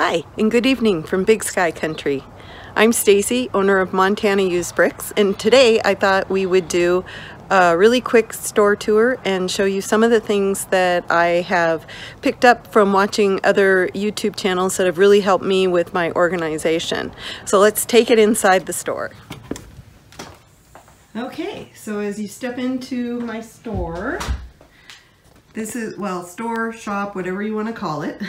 Hi, and good evening from Big Sky Country. I'm Stacy, owner of Montana Used Bricks, and today I thought we would do a really quick store tour and show you some of the things that I have picked up from watching other YouTube channels that have really helped me with my organization. So let's take it inside the store. Okay, so as you step into my store, this is, well, store, shop, whatever you want to call it.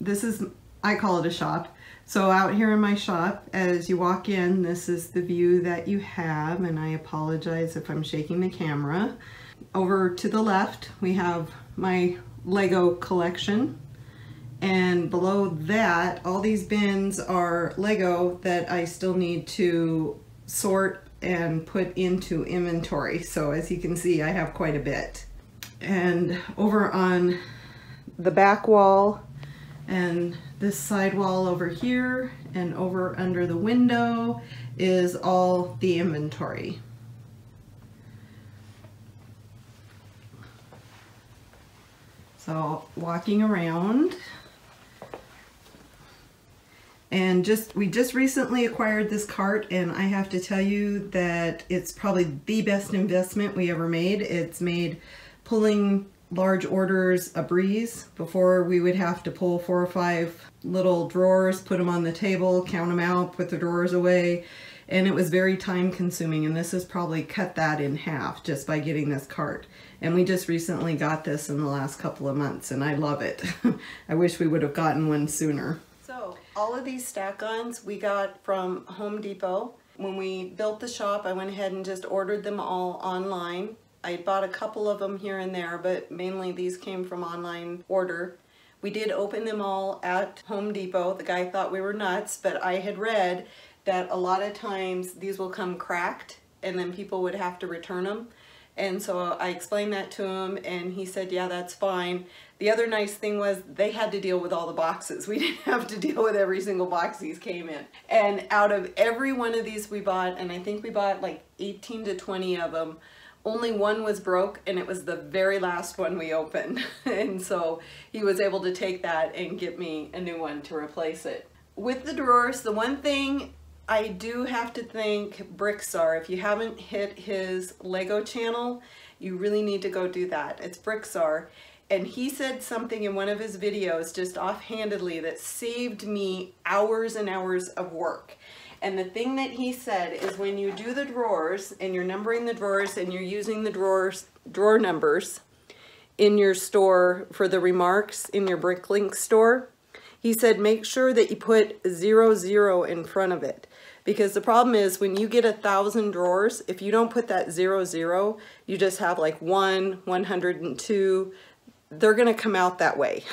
This is, I call it a shop. So out here in my shop, as you walk in, this is the view that you have, and I apologize if I'm shaking the camera. Over to the left, we have my Lego collection, and below that, all these bins are Lego that I still need to sort and put into inventory. So as you can see, I have quite a bit. And over on the back wall, and this side wall over here and over under the window is all the inventory. So walking around, and we just recently acquired this cart, and I have to tell you that it's probably the best investment we ever made. It's made pulling large orders a breeze. Before, we would have to pull 4 or 5 little drawers, put them on the table, count them out, put the drawers away, and it was very time consuming, and this has probably cut that in half just by getting this cart. And we just recently got this in the last couple of months, and I love it. I wish we would have gotten one sooner. So all of these stack-ons we got from Home Depot. When we built the shop, I went ahead and just ordered them all online. I bought a couple of them here and there, but mainly these came from online order. We did open them all at Home Depot. The guy thought we were nuts, but I had read that a lot of times these will come cracked and then people would have to return them. And so I explained that to him, and he said, yeah, that's fine. The other nice thing was they had to deal with all the boxes. We didn't have to deal with every single box these came in. And out of every one of these we bought, and I think we bought like 18 to 20 of them, only one was broke, and it was the very last one we opened. And so he was able to take that and get me a new one to replace it. With the drawers, the one thing I do have to thank Brickstar. If you haven't hit his Lego channel, you really need to go do that. It's Brickstar. And he said something in one of his videos just offhandedly that saved me hours and hours of work. And the thing that he said is when you do the drawers and you're numbering the drawers and you're using the drawer numbers in your store for the remarks in your Bricklink store, he said make sure that you put 00 in front of it. Because the problem is when you get 1,000 drawers, if you don't put that 00, you just have like 1, 102, they're gonna come out that way.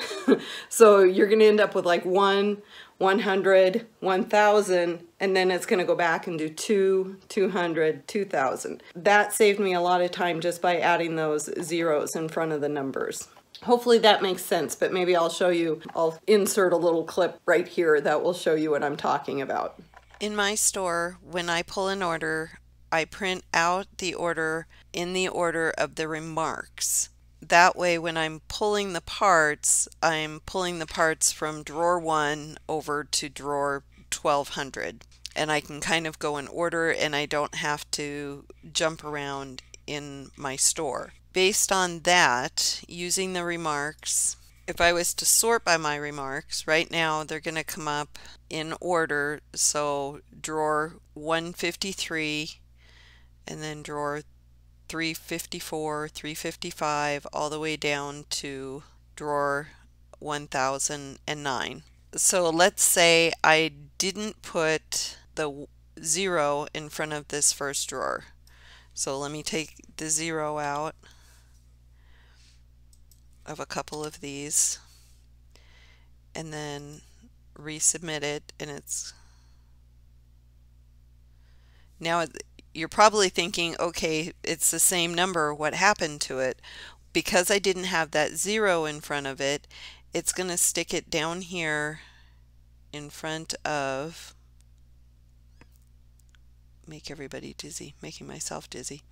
So you're gonna end up with like 1, 100, 1,000, and then it's gonna go back and do 2, 200, 2,000. That saved me a lot of time just by adding those zeros in front of the numbers. Hopefully that makes sense, but maybe I'll show you, I'll insert a little clip right here that will show you what I'm talking about. In my store, when I pull an order, I print out the order in the order of the remarks. That way, when I'm pulling the parts, I'm pulling the parts from drawer 1 over to drawer 1200. And I can kind of go in order, and I don't have to jump around in my store. Based on that, using the remarks, if I was to sort by my remarks, right now they're going to come up in order. So drawer 153, and then drawer 354, 355, all the way down to drawer 1009. So let's say I didn't put the 0 in front of this first drawer. So let me take the 0 out of a couple of these and then resubmit it, and it's now you're probably thinking, okay, it's the same number, what happened to it? Because I didn't have that 0 in front of it, it's going to stick it down here in front of, make everybody dizzy, making myself dizzy.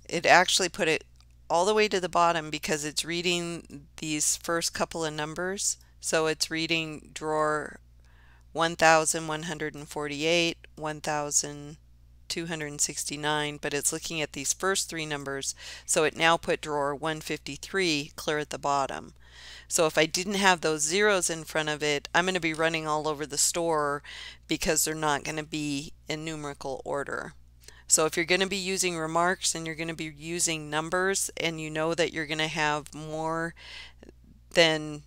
It actually put it all the way to the bottom because it's reading these first couple of numbers. So it's reading drawer 1148, 1269, but it's looking at these first three numbers. So it now put drawer 153 clear at the bottom. So if I didn't have those zeros in front of it, I'm going to be running all over the store because they're not going to be in numerical order. So if you're going to be using remarks and you're going to be using numbers and you know that you're going to have more than,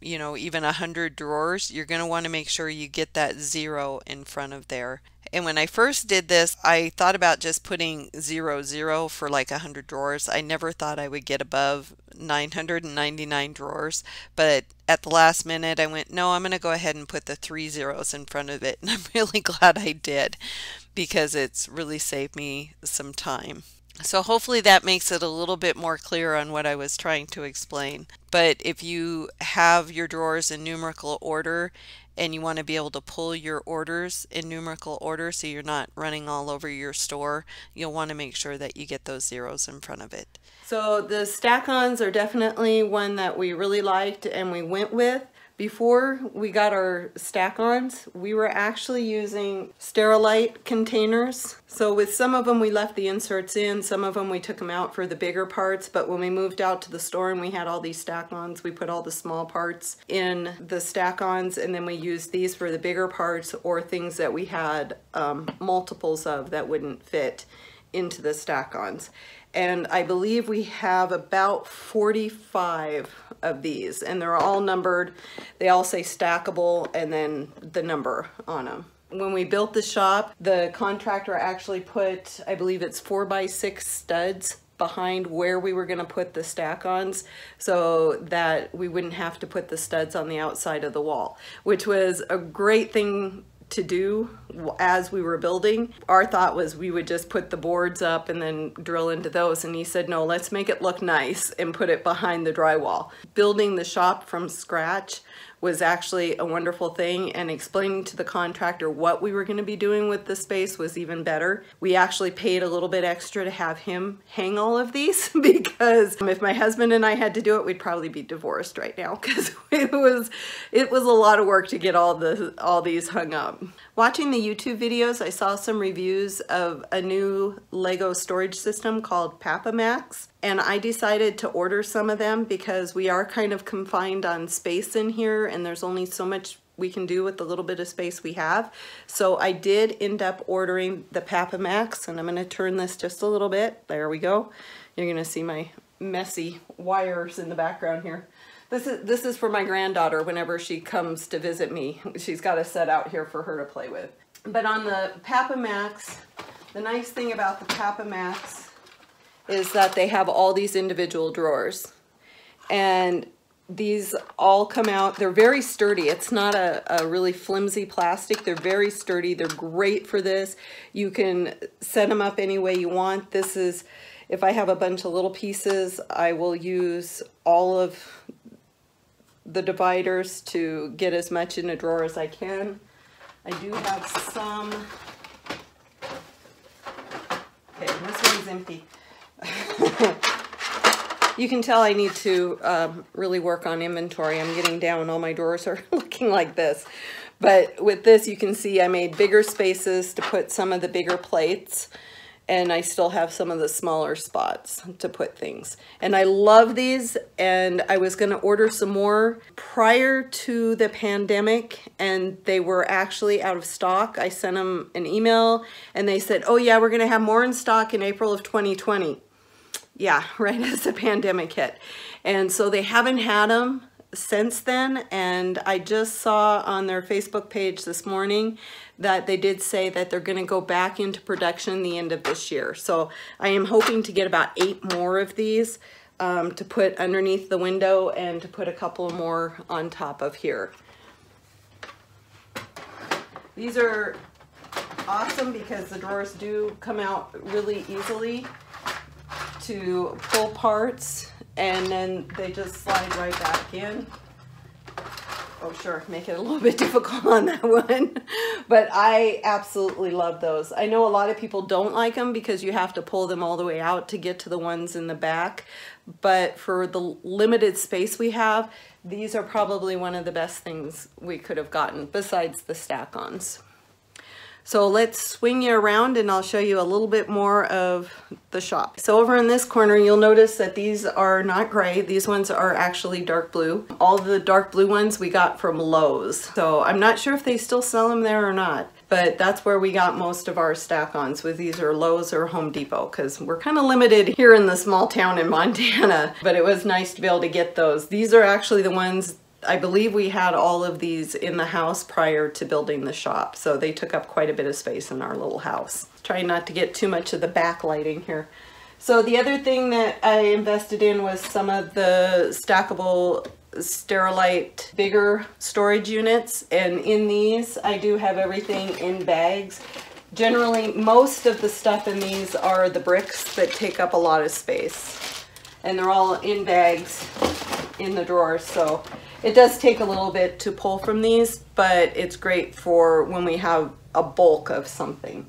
you know, even 100 drawers, you're going to want to make sure you get that 0 in front of there. And when I first did this, I thought about just putting 00 for like 100 drawers. I never thought I would get above 999 drawers, but at the last minute I went, no, I'm going to go ahead and put the 3 zeros in front of it. And I'm really glad I did because it's really saved me some time. So hopefully that makes it a little bit more clear on what I was trying to explain. But if you have your drawers in numerical order and you want to be able to pull your orders in numerical order so you're not running all over your store, you'll want to make sure that you get those zeros in front of it. So the stack-ons are definitely one that we really liked and we went with. Before we got our stack-ons, we were actually using Sterilite containers. So with some of them we left the inserts in, some of them we took them out for the bigger parts, but when we moved out to the store and we had all these stack-ons, we put all the small parts in the stack-ons and then we used these for the bigger parts or things that we had multiples of that wouldn't fit into the stack-ons. And I believe we have about 45 of these and they're all numbered. They all say stackable and then the number on them. When we built the shop, the contractor actually put, I believe it's 4x6 studs behind where we were going to put the stack-ons so that we wouldn't have to put the studs on the outside of the wall, which was a great thing to do as we were building. Our thought was we would just put the boards up and then drill into those, and he said no, let's make it look nice and put it behind the drywall. Building the shop from scratch was actually a wonderful thing, and explaining to the contractor what we were going to be doing with the space was even better. We actually paid a little bit extra to have him hang all of these because if my husband and I had to do it, we'd probably be divorced right now because it was a lot of work to get all these hung up. Watching the YouTube videos, I saw some reviews of a new Lego storage system called Papamax, and I decided to order some of them because we are kind of confined on space in here and there's only so much we can do with the little bit of space we have. So I did end up ordering the Papamax, and I'm going to turn this just a little bit. There we go. You're going to see my messy wires in the background here. This is for my granddaughter whenever she comes to visit me. She's got a set out here for her to play with. But on the Papamax, the nice thing about the Papamax is that they have all these individual drawers. And these all come out, they're very sturdy. It's not a really flimsy plastic. They're very sturdy. They're great for this. You can set them up any way you want. This is, if I have a bunch of little pieces, I will use all of the dividers to get as much in a drawer as I can. I do have some. Okay, this one's empty. You can tell I need to really work on inventory. I'm getting down, all my drawers are looking like this. But with this, you can see I made bigger spaces to put some of the bigger plates, and I still have some of the smaller spots to put things. And I love these, and I was gonna order some more prior to the pandemic, and they were actually out of stock. I sent them an email, and they said, oh yeah, we're gonna have more in stock in April of 2020. Yeah, right as the pandemic hit. And so they haven't had them since then, and I just saw on their Facebook page this morning that they did say that they're going to go back into production the end of this year. So I am hoping to get about 8 more of these to put underneath the window and to put a couple more on top of here. These are awesome because the drawers do come out really easily to pull parts, and then they just slide right back in. Oh sure, make it a little bit difficult on that one. But I absolutely love those. I know a lot of people don't like them because you have to pull them all the way out to get to the ones in the back. But for the limited space we have, these are probably one of the best things we could have gotten besides the stack-ons. So let's swing you around and I'll show you a little bit more of the shop. So over in this corner, you'll notice that these are not gray. These ones are actually dark blue. All the dark blue ones we got from Lowe's. So I'm not sure if they still sell them there or not, but that's where we got most of our stack-ons, with either Lowe's or Home Depot, because we're kind of limited here in the small town in Montana, but it was nice to be able to get those. These are actually the ones, I believe we had all of these in the house prior to building the shop, so they took up quite a bit of space in our little house. Trying not to get too much of the backlighting here. So the other thing that I invested in was some of the stackable Sterilite bigger storage units, and in these I do have everything in bags. Generally, most of the stuff in these are the bricks that take up a lot of space, and they're all in bags in the drawers, so it does take a little bit to pull from these, but it's great for when we have a bulk of something.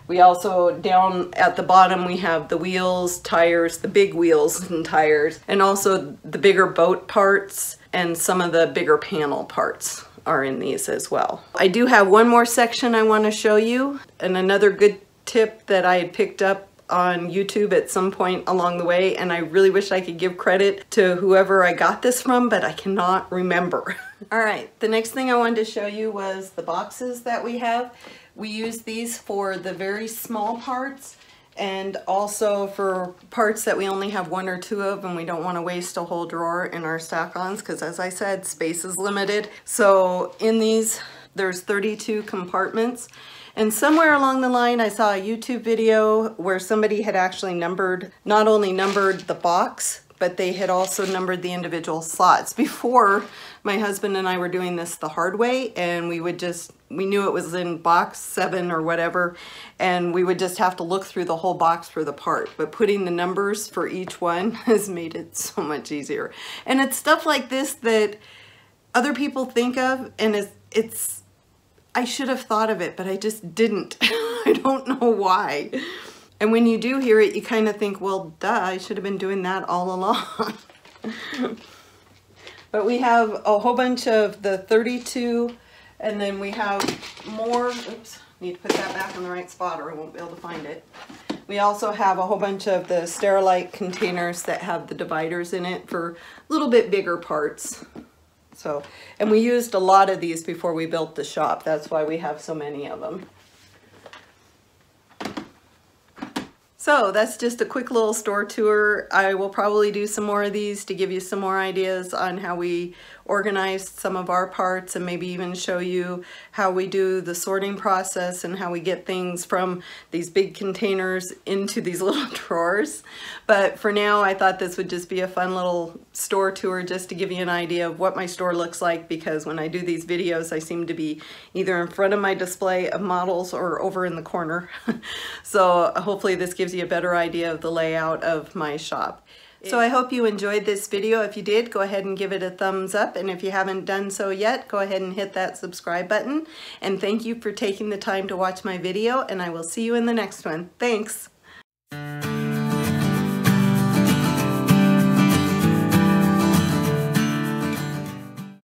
We also, down at the bottom, we have the wheels, tires, the big wheels and tires, and also the bigger boat parts and some of the bigger panel parts are in these as well. I do have one more section I want to show you, and another good tip that I had picked up on YouTube at some point along the way, and I really wish I could give credit to whoever I got this from, but I cannot remember. All right, the next thing I wanted to show you was the boxes that we have. We use these for the very small parts, and also for parts that we only have one or two of and we don't want to waste a whole drawer in our stack-ons, because as I said, space is limited. So in these, there's 32 compartments. And somewhere along the line, I saw a YouTube video where somebody had actually not only numbered the box, but they had also numbered the individual slots. Before, my husband and I were doing this the hard way, and we knew it was in box 7 or whatever, and we would just have to look through the whole box for the part. But putting the numbers for each one has made it so much easier. And it's stuff like this that other people think of, and I should have thought of it, but I just didn't. I don't know why. And when you do hear it, you kind of think, well, duh, I should have been doing that all along. But we have a whole bunch of the 32, and then we have more. Oops, need to put that back in the right spot or I won't be able to find it. We also have a whole bunch of the Sterilite containers that have the dividers in it for a little bit bigger parts. So, and we used a lot of these before we built the shop. That's why we have so many of them. So that's just a quick little store tour. I will probably do some more of these to give you some more ideas on how we organize some of our parts, and maybe even show you how we do the sorting process and how we get things from these big containers into these little drawers. But for now, I thought this would just be a fun little store tour just to give you an idea of what my store looks like, because when I do these videos, I seem to be either in front of my display of models or over in the corner. So hopefully this gives you a better idea of the layout of my shop. So I hope you enjoyed this video. If you did, go ahead and give it a thumbs up, and if you haven't done so yet, go ahead and hit that subscribe button. And thank you for taking the time to watch my video, and I will see you in the next one. Thanks!